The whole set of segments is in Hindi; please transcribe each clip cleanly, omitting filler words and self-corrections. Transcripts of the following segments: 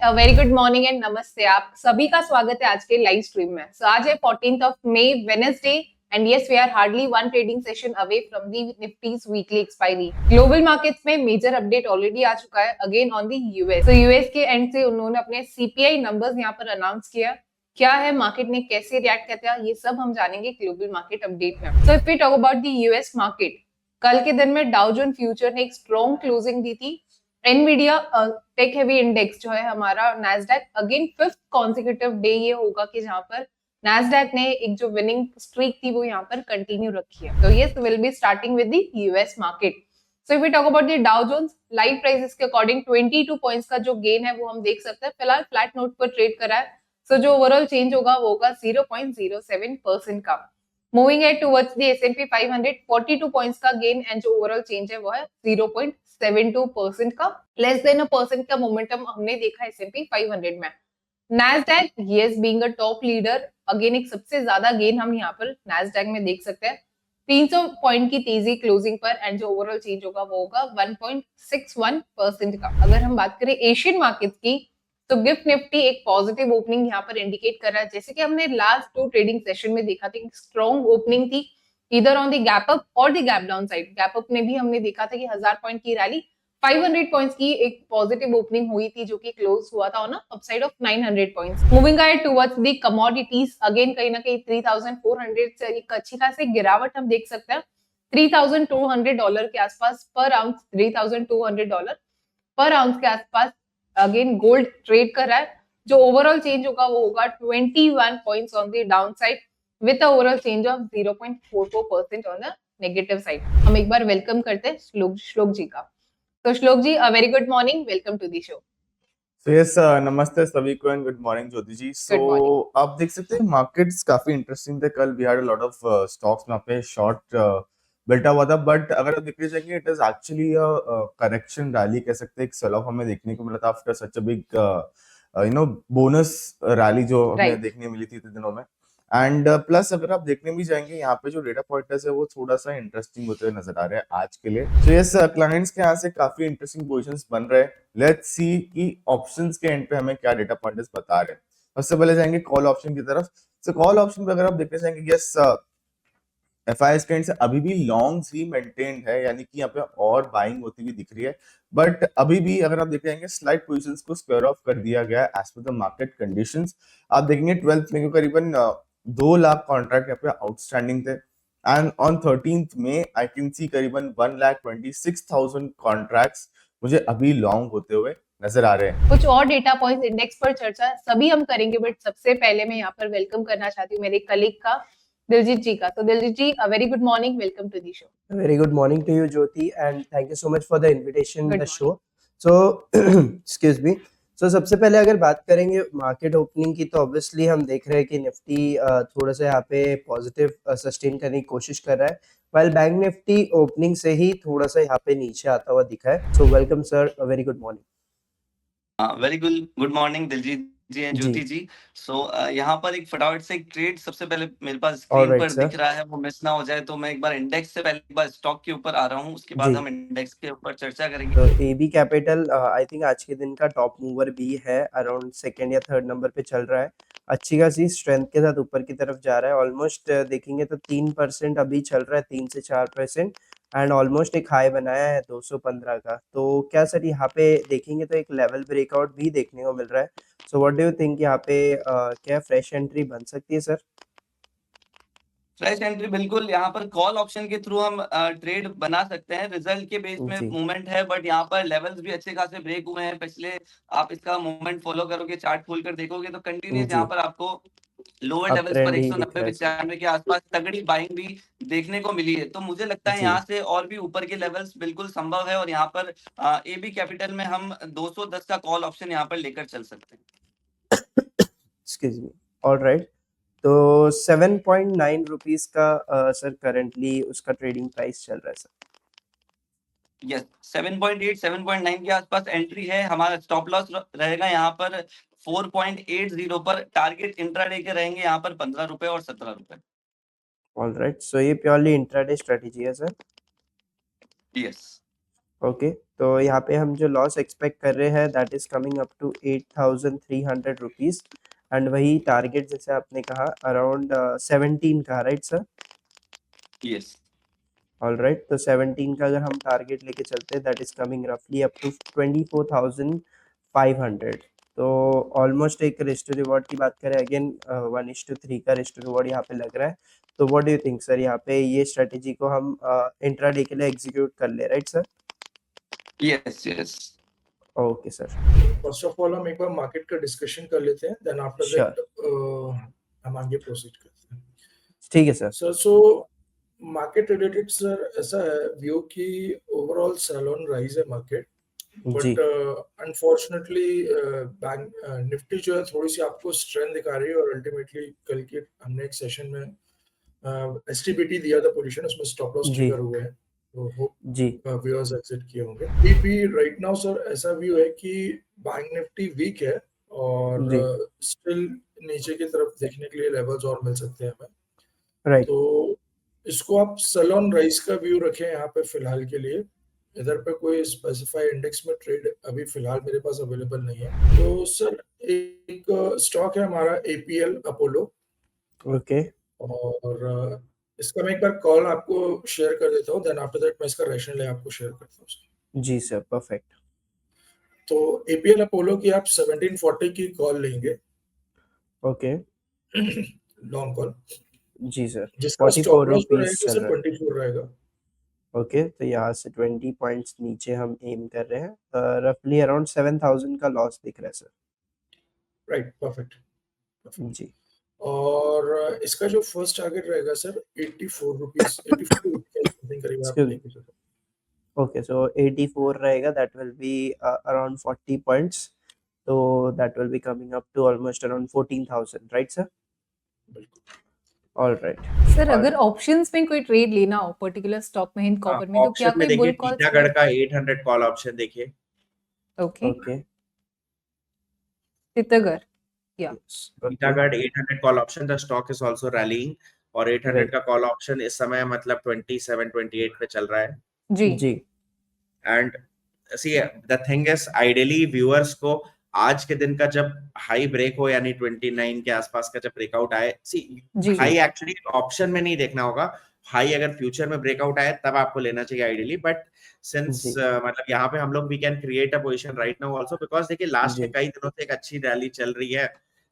वेरी गुड मॉर्निंग एंड नमस्ते। आप सभी का स्वागत है आज के लाइव स्ट्रीम में। आज है 14th of May, Wednesday, and yes we are hardly one trading session away from the Nifty's weekly expiry. Global markets में मेजर अपडेट ऑलरेडी आ चुका है अगेन ऑन दी यूएस। तो यूएस के एंड से उन्होंने अपने सीपीआई नंबर्स यहाँ पर अनाउंस किया। क्या है, मार्केट ने कैसे रिएक्ट किया, ये सब हम जानेंगे ग्लोबल मार्केट अपडेट में। So if we talk about the US market, कल के दिन में डाउ जोन्स फ्यूचर ने एक स्ट्रॉन्ग क्लोजिंग दी थी। एनवीडिया टेक हेवी इंडेक्स जो है हमारा, Nasdaq again fifth consecutive day ये होगा कि जहां पर नैस्डैक ने एक जो विनिंग स्ट्रीक थी वो यहाँ पर कंटिन्यू रखी है। तो yes will be starting with the US market. So if we talk about the Dow Jones, live prices के अकॉर्डिंग 22 पॉइंट्स का जो गेन है वो हम देख सकते हैं। फिलहाल फ्लैट नोट पर ट्रेड करा है। सो जो ओवरऑल चेंज होगा वो होगा 0.07% का। Moving at towards the S&P 500, 42 points का गेन एंड जो ओवरऑल चेंज है वो है 0.72% का। लेस देन अ परसेंट का मोमेंटम हमने देखा S&P 500 में। Nasdaq yes being a top leader, again एक सबसे ज्यादा गेन हम यहाँ पर नैस्डैक में देख सकते हैं। 300 पॉइंट की तेजी क्लोजिंग पर एंड जो ओवरऑल चेंज होगा वो होगा 1.61% का। अगर हम बात करें एशियन मार्केट की, तो गिफ्ट निफ्टी एक पॉजिटिव ओपनिंग यहाँ पर इंडिकेट कर रहा है। जैसे कि हमने लास्ट 2 ट्रेडिंग सेशन में देखा था, स्ट्रॉन्ग ओपनिंग थी इधर ऑन द गैप अप और the gap down side. Gap up में भी हमने देखा था कि 1000 पॉइंट की रैली, 500 पॉइंट्स की एक पॉजिटिव ओपनिंग हुई थी जो कि क्लोज हुआ था on upside of 900 points. Moving ahead towards the commodities, again कहीं ना कहीं 3400 से एक अच्छी खासी गिरावट हम देख सकते हैं। $3,200 के आसपास पर आउंस, $3,200 पर आउंस के आसपास अगेन गोल्ड ट्रेड कर रहा है। जो ओवरऑल चेंज होगा वो होगा 21 points on the down side with overall change of 0.44% on the negative side. हम एक बार वेलकम करते हैं श्लोक जी का। तो Shlok ji, a very good morning, welcome to the show. So yes, नमस्ते सभी को and good morning Jyoti ji. So आप देख सकते हैं मार्केट्स काफी इंटरेस्टिंग थे कल। We had a lot of stocks में पे शॉर्ट बेल्टा हुआ था, बट अगर आप देखने जाएंगे it is actually correction rally कह सकते हैं। एक सेल ऑफ हमें देखने को मिला था after such a big bonus rally जो हमें देखने मिली थी इतने दिनों में। एंड प्लस अगर आप देखने भी जाएंगे यहाँ पे जो डेटा पॉइंटर्स है वो थोड़ा सा इंटरेस्टिंग होते हुए नजर आ रहे हैं आज के लिए। तो यस, क्लाइंट्स के यहाँ से काफी इंटरेस्टिंग पोजीशंस बन रहे हैं। लेट्स सी कि ऑप्शंस के एंड पे हमें क्या डेटा पॉइंटर्स बता रहे हैं। सबसे पहले जाएंगे कॉल ऑप्शन की तरफ। तो कॉल ऑप्शन पे अगर आप देखने जाएंगे, यस एफआईएस के एंड से अभी भी लॉन्ग्स ही मेंटेन्ड है, यानी कि यहाँ पे और बाइंग होती हुई दिख रही है। बट अभी भी अगर आप देखेंगे स्लाइड पोजीशंस को स्क्वायर ऑफ कर दिया गया है as per the market conditions. आप देखेंगे 12th में करीबन 2 लाख कॉन्ट्रैक्ट यहाँ पे आउटस्टैंडिंग थे, एंड ऑन 13th में आई कैन सी करीबन 1,26,000 कॉन्ट्रैक्ट्स मुझे अभी लॉन्ग होते हुए नजर आ रहे हैं। कुछ और डेटा पॉइंट्स इंडेक्स पर चर्चा सभी हम करेंगे, बट सबसे पहले मैं यहाँ पर वेलकम करना चाहती हूँ मेरे कलीग का, दिलजीत जी का। तो Diljit ji, a very good morning, welcome to the show. Very good morning to you, Jyoti, and thank you so much for the invitation in the show. So, excuse me. So, सबसे पहले अगर बात करेंगे मार्केट ओपनिंग की, तो ऑब्वियसली हम देख रहे हैं कि निफ्टी थोड़ा सा यहाँ पे पॉजिटिव सस्टेन करने की कोशिश कर रहा है, वाइल बैंक निफ्टी ओपनिंग से ही थोड़ा सा यहाँ पे नीचे आता हुआ दिखा है। So welcome sir, very good morning. Very good morning Diljit ji and Jyoti ji. So यहाँ पर एक फटाफट से एक ट्रेड सबसे पहले मेरे पास स्क्रीन पर दिख रहा है, वो मिस ना हो जाए, तो मैं एक बार इंडेक्स से पहले एक बार स्टॉक के ऊपर आ रहा हूँ, उसके बाद हम इंडेक्स के ऊपर चर्चा करेंगे। तो एबी कैपिटल आई थिंक आज के दिन का टॉप मूवर भी है, अराउंड सेकंड या थर्ड नंबर पे चल रहा है, अच्छी खासी स्ट्रेंथ के साथ ऊपर की तरफ जा रहा है। ऑलमोस्ट देखेंगे तो 3% अभी चल रहा है, 3 से 4%, एंड ऑलमोस्ट एक हाई बनाया है 215 का। तो क्या सर यहाँ पे देखेंगे तो एक लेवल ब्रेकआउट भी देखने को मिल रहा है। So what do you think, यहाँ पे क्या फ्रेश एंट्री बन सकती है सर? फ्रेश एंट्री बिल्कुल यहाँ पर कॉल ऑप्शन के थ्रू हम ट्रेड बना सकते हैं। रिजल्ट के बेस में मूवमेंट है, बट यहाँ पर लेवल्स भी अच्छे खासे ब्रेक हुए हैं पिछले। आप इसका मूवमेंट फॉलो करोगे, चार्ट खोलकर देखोगे तो कंटिन्यूस यहाँ पर आपको लोअर लेवल्स पर 190-95 के आसपास तगड़ी बाइंग भी देखने को मिली है। तो मुझे लगता है यहाँ से और भी ऊपर के लेवल्स बिल्कुल संभव है, और यहाँ पर एबी कैपिटल में हम 210 का कॉल ऑप्शन यहाँ पर लेकर चल सकते हैं। Excuse me, alright. तो 7.9 रुपीज का सर करंटली उसका ट्रेडिंग प्राइस चल रहा है सर। यस, 7.8 7.9 के आसपास एंट्री है। हमारा स्टॉप लॉस रहेगा यहाँ पर 4.80 पर। टारगेट इंट्राडे के रहेंगे यहाँ पर 15 रुपए और 17 रुपए। ऑलराइट, सो ये प्योरली इंट्राडे स्ट्रेटजी है सर? यस। ओके, तो यहाँ पे हम जो लॉस एक्सपेक्ट कर रहे हैं that is coming up to 8,300 rupees and वही टारगेट जैसे आपने कहा अराउंड 17 का, राइट सर? यस। ऑलराइट, तो 17 का अगर हम टारगेट लेके चलते हैं दैट इज कमिंग रफली अप टू 24,500। तो ऑलमोस्ट एक रिस्क टू रिवॉर्ड की बात करें अगेन 1:3 का रिस्क टू रिवॉर्ड यहाँ पे लग रहा है। तो what do you think sir, यहाँ पे ये स्ट्रेटेजी को हम इंट्राडे के लिए एग्जीक्यूट कर ले, right sir? Yes yes. Okay sir, first of all हम एक बार मार्केट का डिस्कशन कर लेते हैं, देन आफ्टर Sure. दैट हम आगे प्रोसीड करते हैं। ठीक है sir. Sir so market related sir ऐसा है व्यू कि ओवरऑल सेल ऑन राइज है मार्केट, जी बट अनफॉर्चुनेटली बैंक निफ्टी जो है थोड़ी सी आपको स्ट्रेंथ दिखा रही है, और अल्टीमेटली कल के हमने एक सेशन में एसटीबीटी दिया था पोजीशन, उसमें स्टॉप लॉस जी ट्रिगर हुए हैं, तो होप जी व्यूअर्स एग्जिट किए होंगे। बीपी राइट नाउ सर ऐसा व्यू है कि बैंक निफ्टी वीक है, और जी स्टिल नीचे की तरफ देखने के लिए लेवल्स और मिल सकते हैं हमें, राइट तो इसको आप सेल ऑन राइज का व्यू रखें यहाँ पे फिलहाल के लिए। इधर पे कोई स्पेसिफाइड इंडेक्स में ट्रेड अभी फिलहाल मेरे पास अवेलेबल नहीं है। तो सर एक स्टॉक है हमारा एपीएल अपोलो, ओके और इसका मैं एक बार कॉल आपको शेयर कर देता हूँ, देन आफ्टर दैट मैं इसका रैशनल आपको शेयर करता हूँ। जी सर, परफेक्ट। तो एपीएल अपोलो की आप 1740 की कॉल लेंगे, ओके लॉन्ग कॉल, जी सर, जिसका 44 स्टॉप लॉस जो रुपीज रहेगा चल सर रहा है। 24 रहेगा। ओके, तो यहाँ से 20 पॉइंट्स नीचे हम एम कर रहे हैं, रफली अराउंड 7,000 का लॉस दिख रहा है सर। Right, perfect. जी और इसका जो फर्स्ट टारगेट रहेगा सर 84 रुपीज, 84 समथिंग करीब आप Excuse me. लेके चलो। ओके, सो 84 रहेगा, that will be around 40 points, तो that will be coming up to almost around 14,000, right sir? बिल्कुल। ऑलराइट सर अगर ऑप्शंस में कोई ट्रेड लेना हो पर्टिकुलर स्टॉक में, हिंद कॉपर में, तो क्या ऑप्शन में कोई देखिए बुल कॉल टीटागढ़ का 800 कॉल ऑप्शन देखिए। ओके ओके टिटगर या Titagarh 800 call option, the stock is also railing, और 800 Right. का कॉल ऑप्शन इस समय मतलब 27 28 पे चल रहा है। जी जी and see the thing is ideally viewers को आज के दिन का जब हाई ब्रेक हो यानी 29 के आसपास का जब ब्रेकआउट आए, सी जी हाई एक्चुअली ऑप्शन में नहीं देखना होगा, हाई अगर फ्यूचर में ब्रेकआउट आए तब आपको लेना चाहिए आइडियली, बट सिंस जी मतलब यहाँ पे हम लोग we can create a position right now also, because देखिए लास्ट के जी कई दिनों से एक अच्छी रैली चल रही है,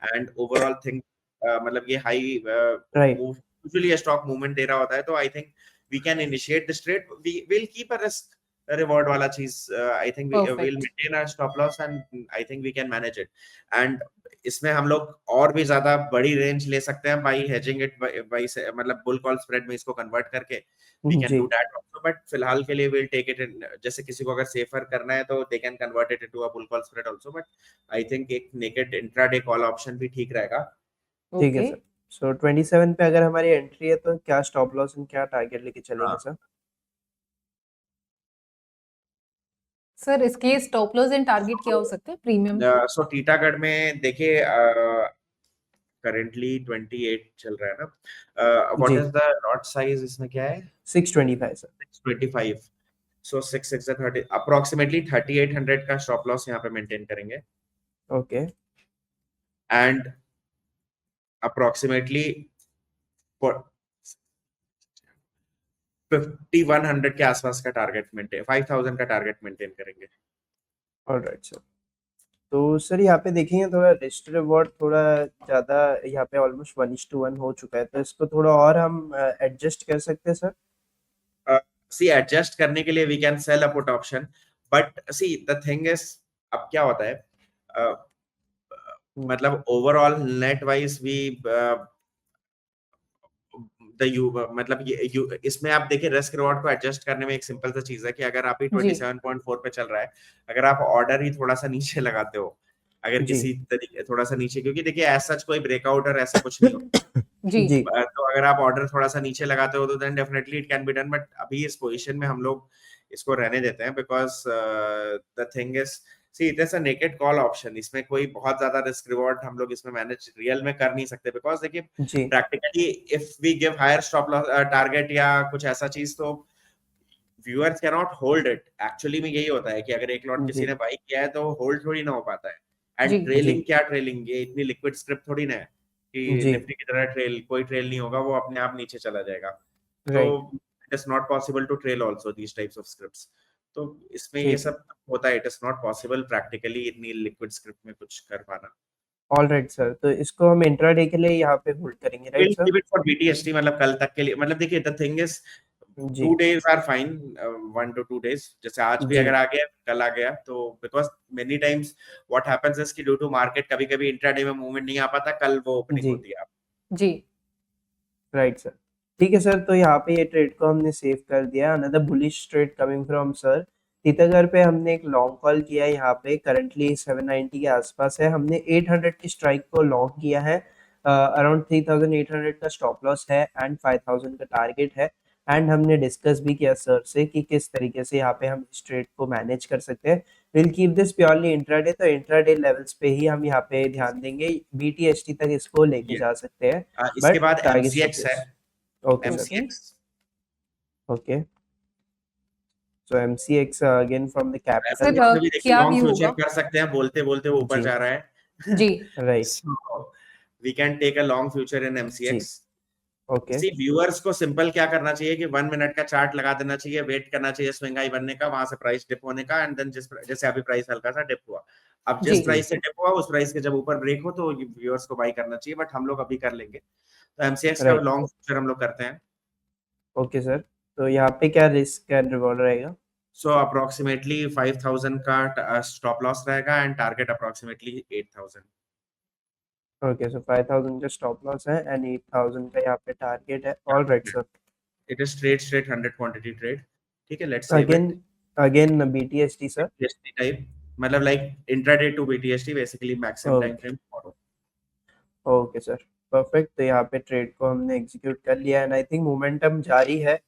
एंड ओवरऑल थिंग मतलब ये high right move usually stock movement दे रहा होता है, तो I think we can initiate this trade, we will keep a risk reward वाला चीज, I think we will Perfect. Maintain our stop loss and I think we can manage it, and इसमें हम लोग और भी ज्यादा बड़ी रेंज ले सकते हैं बाई हेजिंग इट, बाई मतलब बुल कॉल स्प्रेड में इसको कन्वर्ट करके वी कैन जी डू दैट आल्सो, बट फिलहाल के लिए विल टेक इट इन, जैसे किसी को अगर सेफर करना है तो they can convert it into a bull call spread also, but I think एक नेकेड इंट्राडे कॉल ऑप्शन भी ठीक रहेगा। ठीक है ओके सर। सो 27 पे अगर हमारी एंट्री है तो क्या स्टॉप लॉस एंड क्या टारगेट लेके चलेंगे हाँ। सर? सर इसके लिए स्टॉप लॉस एंड टारगेट क्या हो सकते हैं प्रीमियम? सो टीटागढ़ में देखिए करेंटली 28 चल रहा है ना, व्हाट जी इज द लॉट साइज इसमें क्या है? 625 सर। 625, सो 6 6 30 अप्रोक्सीमेटली 3800 का स्टॉप लॉस यहाँ पे मेंटेन करेंगे, ओके एंड अप्रोक्सीमेटली 5100 के आसपास का टारगेट मेंटेन, 5000 का टारगेट मेंटेन करेंगे। Alright sir. तो सर यहाँ पे देखेंगे थोड़ा रिस्क रिवॉर्ड थोड़ा ज़्यादा, यहाँ पे ऑलमोस्ट 1:1 हो चुका है, तो इसको थोड़ा और हम एडजस्ट कर सकते हैं सर? सी एडजस्ट करने के लिए we can sell a put option, but see the thing is अब क्या होता है, मतलब ओवरऑल नेट वाइज वी मतलब ये इसमें आप देखिए रिस्क रिवॉर्ड को एडजस्ट करने में एक सिंपल सा चीज है कि अगर आप ही जी 27.4 पे चल रहा है, अगर आप ऑर्डर ही थोड़ा सा नीचे लगाते हो, अगर जी किसी तरीके थोड़ा सा नीचे, क्योंकि देखिए ऐसा कोई ब्रेकआउट और ऐसा कुछ नहीं होता, जी जी तो अगर आप ऑर्डर थोड़ा सा नीचे लगाते हो तो then definitely it can be done, but अभी इस पोजीशन में हम लोग इसको रहने देते हैं, because the thing is see it is a naked call option, इसमें कोई बहुत ज्यादा रिस्क रिवॉर्ड हम लोग इसमें मैनेज रियल में कर नहीं सकते, बिकॉज देखिए जी practically if we give higher stop loss target या कुछ ऐसा चीज, तो viewers can not hold it. Actually में यही होता है कि अगर एक लॉट किसी जी ने बाई किया है तो होल्ड थोड़ी ना हो पाता है। जी। एंड ट्रेलिंग क्या ट्रेलिंग, ये इतनी लिक्विड स्क्रिप्ट थोड़ी ना है कि जी निफ्टी की तरह कोई ट्रेल नहीं होगा, वो अपने आप नीचे चला जाएगा। तो right it is not possible to trail also these types of scripts. तो इसमें ये ठीक है सब होता है, it is not possible practically इतनी लिक्विड स्क्रिप्ट में कुछ कर पाना। ऑल राइट सर, तो इसको हम इंट्राडे के लिए यहाँ पे होल्ड करेंगे, right will sir? Keep it for BTST, मतलब कल तक के लिए। मतलब देखिए द थिंग इज जी 2 days are fine, 1 to 2 days। जैसे आज भी जी अगर आ गया कल आ गया तो because many times what happens is कि ड्यू टू मार्केट कभी-कभी इंट्राडे में मूवमेंट नहीं आ पाता, कल वो ओपनिंग जी होती है। जी। Right sir. ठीक है सर, तो यहाँ पे ये ट्रेड को हमने सेव कर दिया। Another bullish trade coming from sir. Titagarh पे हमने एक लॉन्ग कॉल किया है, यहाँ पे करंटली 790 के आसपास है। हमने 800 की स्ट्राइक को लॉन्ग किया है, अराउंड 3800 का स्टॉप लॉस है एंड 5000 का टारगेट है। एंड हमने डिस्कस भी किया सर से कि किस तरीके से यहाँ पे हम इस ट्रेड को मैनेज कर सकते हैं। Will keep this purely intraday, तो इंट्राडे लेवल्स पे ही हम यहाँ पे ध्यान देंगे, बीटीएसटी तक इसको लेके ये जा सकते हैं, इसके बट बाद टारगेट एमसीएक्स है। Okay sir. MCX Okay. So MCX again from the capital. Sir, में भी देखिए क्या लॉन्ग व्यू फ्यूचर होगा? कर सकते हैं, बोलते-बोलते वो ऊपर जी जा रहा है। जी। Right so we can take a long future in जी एमसीएक्स। ओके सी व्यूअर्स को सिंपल क्या करना चाहिए कि 1 मिनट का चार्ट लगा देना चाहिए, वेट करना चाहिए स्विंग हाई बनने का, वहां से प्राइस डिप होने का, एंड देन जैसे अभी प्राइस हल्का सा डिप हुआ, अब जी। जिस जी प्राइस से डिप हुआ उस प्राइस के जब ऊपर ब्रेक हो तो व्यूअर्स को बाई करना चाहिए, बट हम लोग अभी कर लेंगे। तो एमसीएक्स का राइट लॉन्ग फ्यूचर हम लोग करते हैं। ओके सर, तो यहाँ पे क्या रिस्क एंड रिवॉर्ड रहेगा? सो अप्रोक्सीमेटली 5000 का स्टॉप लॉस रहेगा एंड टारगेट अप्रोक्सीमेटली 8000। ओके, सो 5000 का स्टॉप लॉस है एंड 8000 का यहाँ पे टारगेट है। All right sir. It is straight 100 quantity trade. ठीक है, let's save again it. Again BTST sir. BTST type, मतलब like intraday to BTST, basically maximum time okay frame follow. Okay sir, perfect. तो यहाँ पे ट्रेड को हमने एग्जीक्यूट कर लिया एंड आई थिंक मोमेंटम जारी है।